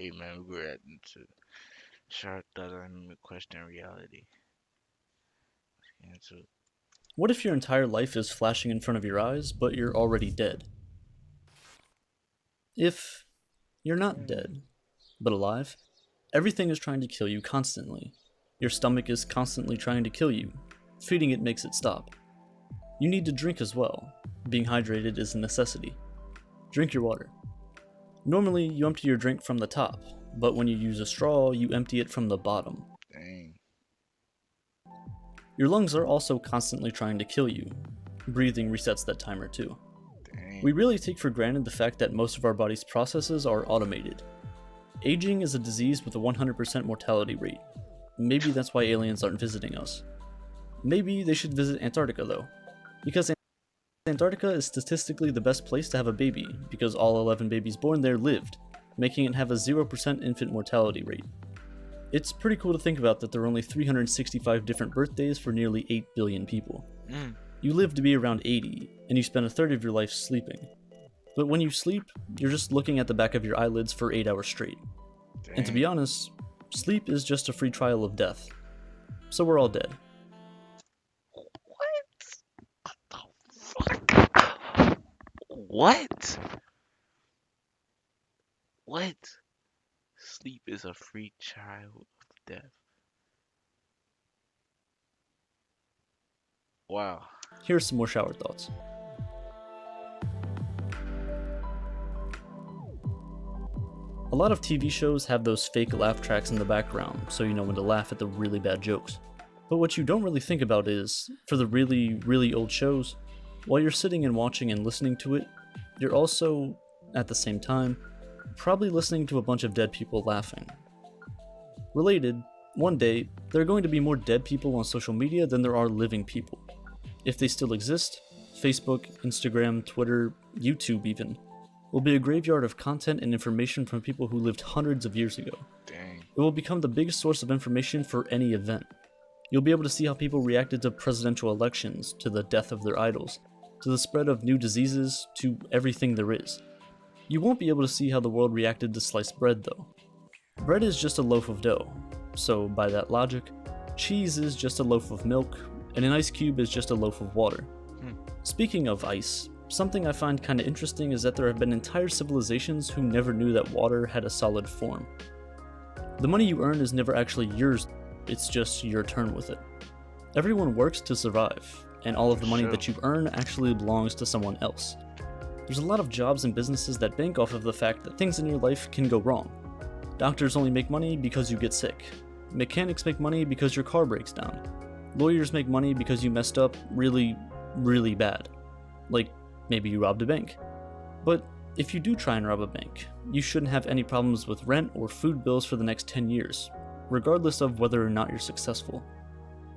Hey man, we're at into sharp dynamic question reality. Into What if your entire life is flashing in front of your eyes, but you're already dead? If you're not mm, dead, but alive, everything is trying to kill you constantly. Your stomach is constantly trying to kill you. Feeding it makes it stop. You need to drink as well. Being hydrated is a necessity. Drink your water. Normally, you empty your drink from the top, but when you use a straw, you empty it from the bottom. dang, Your lungs are also constantly trying to kill you. Breathing resets that timer too. We dang. really take for granted the fact that most of our body's processes are automated. Aging is a disease with a 100% mortality rate. Maybe that's why aliens aren't visiting us. Maybe they should visit Antarctica though, because Antarctica is statistically the best place to have a baby because all 11 babies born there lived, making it have a 0% infant mortality rate. It's pretty cool to think about that there are only 365 different birthdays for nearly 8 billion people. Mm, You live to be around 80, and you spend a third of your life sleeping. But when you sleep, you're just looking at the back of your eyelids for 8 hours straight. And to be dang. honest, sleep is just a free trial of death. So we're all dead. What the fuck? What? What? Sleep is a free child of death. Wow. Here's some more shower thoughts. A lot of TV shows have those fake laugh tracks in the background, so you know when to laugh at the really bad jokes. But what you don't really think about is, for the really, really old shows, while you're sitting and watching and listening to it, you're also, at the same time, probably listening to a bunch of dead people laughing. Related, one day, there are going to be more dead people on social media than there are living people. If they still exist, Facebook, Instagram, Twitter, YouTube even, will be a graveyard of content and information from people who lived hundreds of years ago. Dang. It will become the biggest source of information for any event. You'll be able to see how people reacted to presidential elections, to the death of their idols, to the spread of new diseases, to everything there is. You won't be able to see how the world reacted to sliced bread though. Bread is just a loaf of dough, so by that logic, cheese is just a loaf of milk, and an ice cube is just a loaf of water. Hmm. Speaking of ice, something I find kinda interesting is that there have been entire civilizations who never knew that water had a solid form. The money you earn is never actually yours, it's just your turn with it. Everyone works to survive, and all of For the money sure. that you earn actually belongs to someone else. There's a lot of jobs and businesses that bank off of the fact that things in your life can go wrong. Doctors only make money because you get sick. Mechanics make money because your car breaks down. Lawyers make money because you messed up really, really bad. Like, maybe you robbed a bank. But if you do try and rob a bank, you shouldn't have any problems with rent or food bills for the next 10 years, regardless of whether or not you're successful.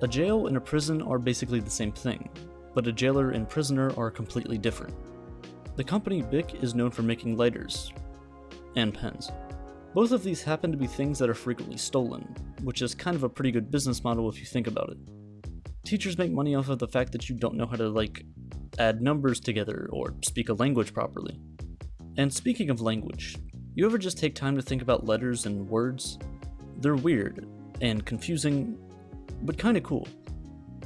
A jail and a prison are basically the same thing, but a jailer and prisoner are completely different. The company Bic is known for making lighters and pens. Both of these happen to be things that are frequently stolen, which is kind of a pretty good business model if you think about it. Teachers make money off of the fact that you don't know how to, add numbers together or speak a language properly. And speaking of language, you ever just take time to think about letters and words? They're weird and confusing, but kinda cool.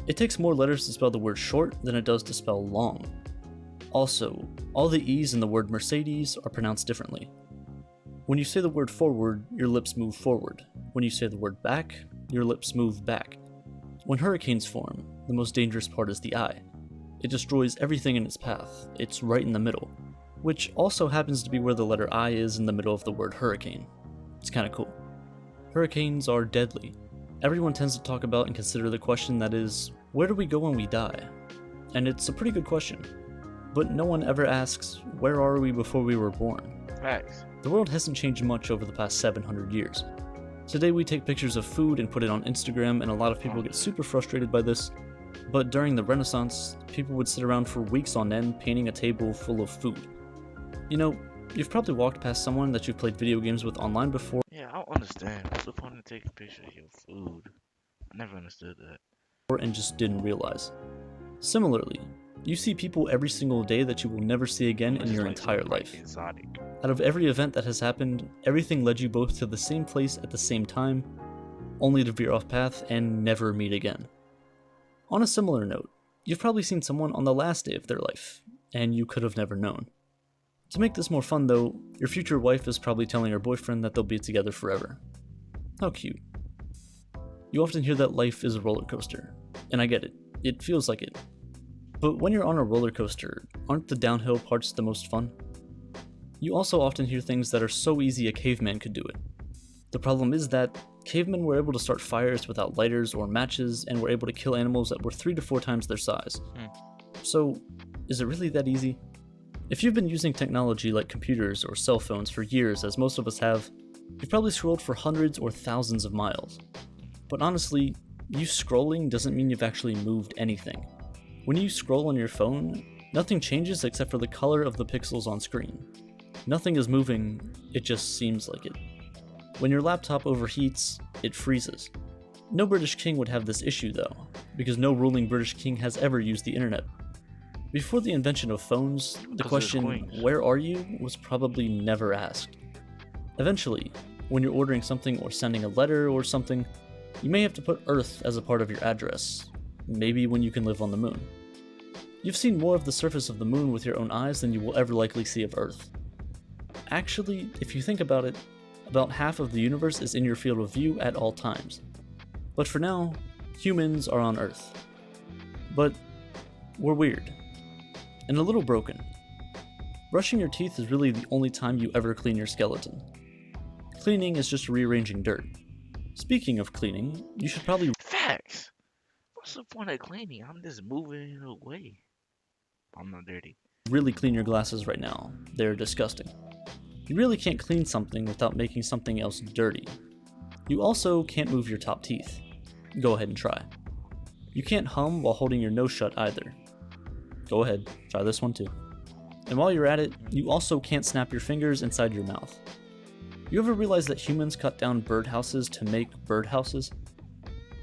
It takes more letters to spell the word short than it does to spell long. Also, all the E's in the word Mercedes are pronounced differently. When you say the word forward, your lips move forward. When you say the word back, your lips move back. When hurricanes form, the most dangerous part is the eye. It destroys everything in its path, it's right in the middle, which also happens to be where the letter I is in the middle of the word hurricane. It's kinda cool. Hurricanes are deadly. Everyone tends to talk about and consider the question that is, where do we go when we die? And it's a pretty good question. But no one ever asks, where are we before we were born? Facts. The world hasn't changed much over the past 700 years. Today we take pictures of food and put it on Instagram, and a lot of people get super frustrated by this. But during the Renaissance, people would sit around for weeks on end painting a table full of food. You know, you've probably walked past someone that you've played video games with online before Yeah, I don't understand. What's the point of taking pictures of your food? I never understood that. and just didn't realize. Similarly, you see people every single day that you will never see again I in just your like entire something like life. exotic. Out of every event that has happened, everything led you both to the same place at the same time, only to veer off path and never meet again. On a similar note, you've probably seen someone on the last day of their life, and you could have never known. To make this more fun though, your future wife is probably telling her boyfriend that they'll be together forever. How cute. You often hear that life is a roller coaster, and I get it, it feels like it. But when you're on a roller coaster, aren't the downhill parts the most fun? You also often hear things that are so easy a caveman could do it. The problem is that cavemen were able to start fires without lighters or matches and were able to kill animals that were 3 to 4 times their size. So, is it really that easy? If you've been using technology like computers or cell phones for years, as most of us have, you've probably scrolled for hundreds or thousands of miles. But honestly, you scrolling doesn't mean you've actually moved anything. When you scroll on your phone, nothing changes except for the color of the pixels on screen. Nothing is moving, it just seems like it. When your laptop overheats, it freezes. No British king would have this issue though, because no ruling British king has ever used the internet. Before the invention of phones, the question, "Where are you?" was probably never asked. Eventually, when you're ordering something or sending a letter or something, you may have to put Earth as a part of your address, maybe when you can live on the moon. You've seen more of the surface of the moon with your own eyes than you will ever likely see of Earth. Actually, if you think about it, about half of the universe is in your field of view at all times. But for now, humans are on Earth. But we're weird. And a little broken. Brushing your teeth is really the only time you ever clean your skeleton. Cleaning is just rearranging dirt. Speaking of cleaning, you should probably Facts. What's the point of cleaning? I'm just moving it away. I'm not dirty. really clean your glasses right now. They're disgusting. You really can't clean something without making something else dirty. You also can't move your top teeth. Go ahead and try. You can't hum while holding your nose shut either. Go ahead, try this one too. And while you're at it, you also can't snap your fingers inside your mouth. You ever realize that humans cut down birdhouses to make birdhouses?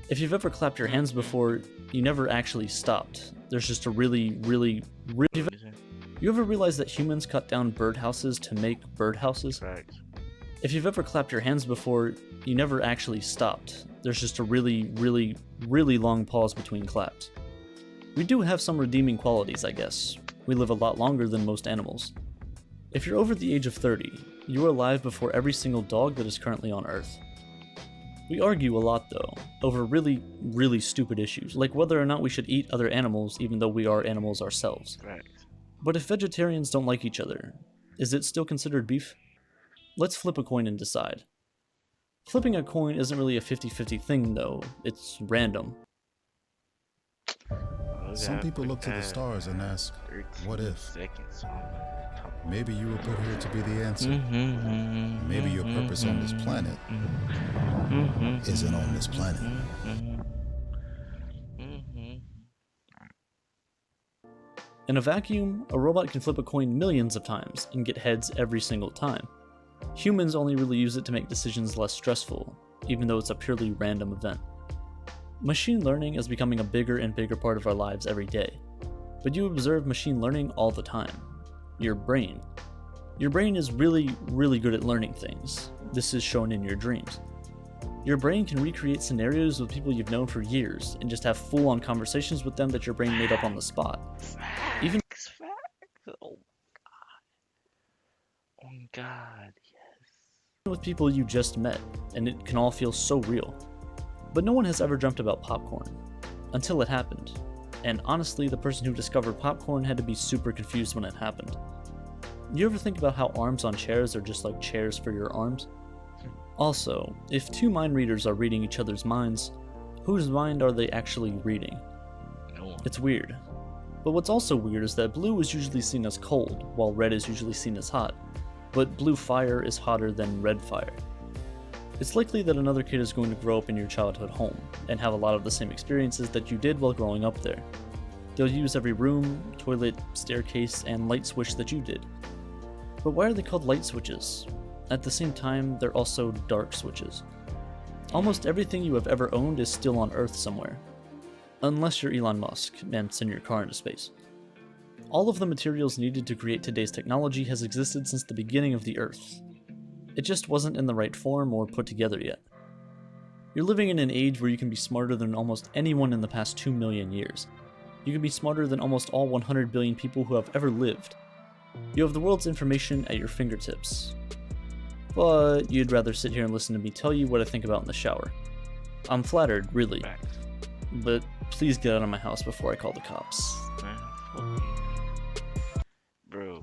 If you've ever clapped your hands before, you never actually stopped. There's just a really... You ever realize that humans cut down birdhouses to make birdhouses? Facts. If you've ever clapped your hands before, you never actually stopped. There's just a really long pause between claps. We do have some redeeming qualities, I guess. We live a lot longer than most animals. If you're over the age of 30, you were alive before every single dog that is currently on Earth. We argue a lot though, over really stupid issues, like whether or not we should eat other animals even though we are animals ourselves. Facts. But if vegetarians don't like each other, is it still considered beef? Let's flip a coin and decide. Flipping a coin isn't really a 50-50 thing though, it's random. Some people look to the stars and ask, what if? Maybe you were put here to be the answer. Maybe your purpose on this planet isn't on this planet. In a vacuum, a robot can flip a coin millions of times and get heads every single time. Humans only really use it to make decisions less stressful, even though it's a purely random event. Machine learning is becoming a bigger and bigger part of our lives every day, but you observe machine learning all the time. Your brain. Your brain is really good at learning things. This is shown in your dreams. Your brain can recreate scenarios with people you've known for years and just have full-on conversations with them that your brain made up on the spot. Even Facts. Oh God, yes. with people you just met, and it can all feel so real. But no one has ever dreamt about popcorn. Until it happened. And honestly, the person who discovered popcorn had to be super confused when it happened. You ever think about how arms on chairs are just like chairs for your arms? Also, if two mind readers are reading each other's minds, whose mind are they actually reading? No one. It's weird. But what's also weird is that blue is usually seen as cold, while red is usually seen as hot. But blue fire is hotter than red fire. It's likely that another kid is going to grow up in your childhood home, and have a lot of the same experiences that you did while growing up there. They'll use every room, toilet, staircase, and light switch that you did. But why are they called light switches? At the same time, they're also dark switches. Almost everything you have ever owned is still on Earth somewhere. Unless you're Elon Musk and send your car into space. All of the materials needed to create today's technology has existed since the beginning of the Earth. It just wasn't in the right form or put together yet. You're living in an age where you can be smarter than almost anyone in the past 2 million years. You can be smarter than almost all 100 billion people who have ever lived. You have the world's information at your fingertips. But you'd rather sit here and listen to me tell you what I think about in the shower. I'm flattered, really. But please get out of my house before I call the cops. Man, fuck you. Bro,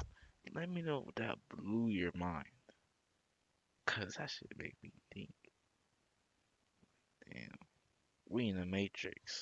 let me know if that blew your mind. Cause that shit make me think. Damn. We in the Matrix.